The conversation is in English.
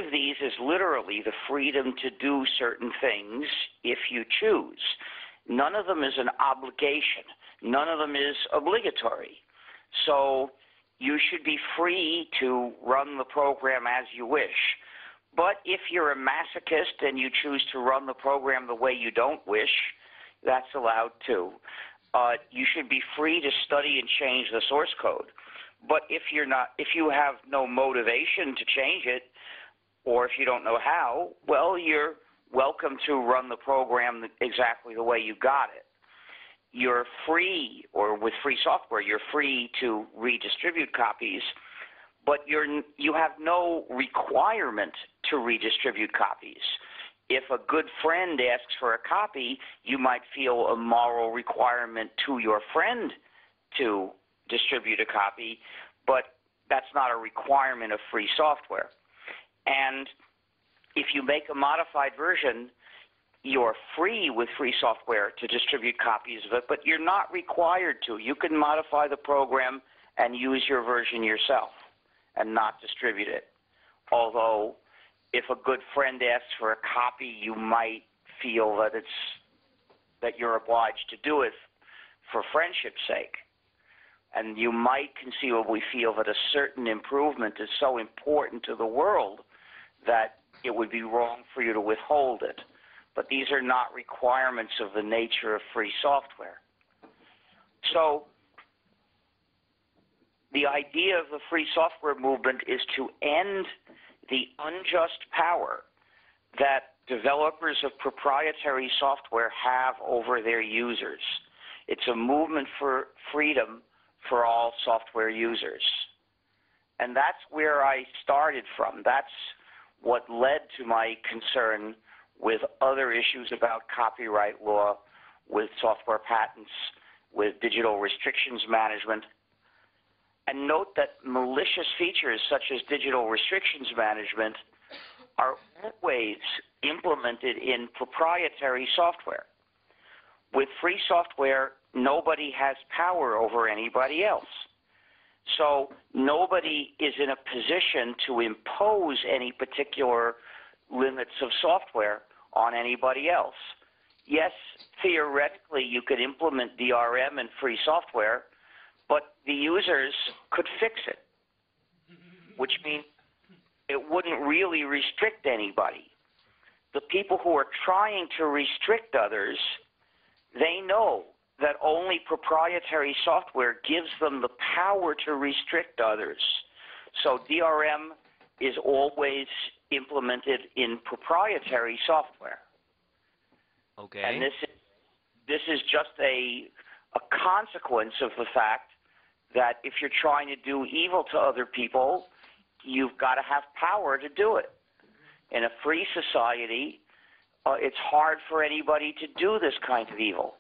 of these is literally the freedom to do certain things if you choose. None of them is an obligation. None of them is obligatory. So you should be free to run the program as you wish. But if you're a masochist and you choose to run the program the way you don't wish, that's allowed too. You should be free to study and change the source code. But if you have no motivation to change it, or if you don't know how, well, you're welcome to run the program exactly the way you got it. You're free, or with free software, you're free to redistribute copies, but you have no requirement to redistribute copies. If a good friend asks for a copy, you might feel a moral requirement to your friend to distribute a copy, but that's not a requirement of free software. And if you make a modified version, you're free with free software to distribute copies of it, but you're not required to. You can modify the program and use your version yourself and not distribute it. Although, if a good friend asks for a copy, you might feel that you're obliged to do it for friendship's sake. And you might conceivably feel that a certain improvement is so important to the world that it would be wrong for you to withhold it. But these are not requirements of the nature of free software. So the idea of the free software movement is to end the unjust power that developers of proprietary software have over their users. It's a movement for freedom for all software users. And that's where I started from. That's what led to my concern with other issues about copyright law, with software patents, with digital restrictions management. And note that malicious features such as digital restrictions management are always implemented in proprietary software. With free software, nobody has power over anybody else. So nobody is in a position to impose any particular limits of software on anybody else. Yes, theoretically, you could implement DRM in free software, but the users could fix it, which means it wouldn't really restrict anybody. The people who are trying to restrict others, they know that only proprietary software gives them the power to restrict others. So DRM is always implemented in proprietary software. Okay. And this is just a consequence of the fact that if you're trying to do evil to other people, you've got to have power to do it. In a free society, it's hard for anybody to do this kind of evil.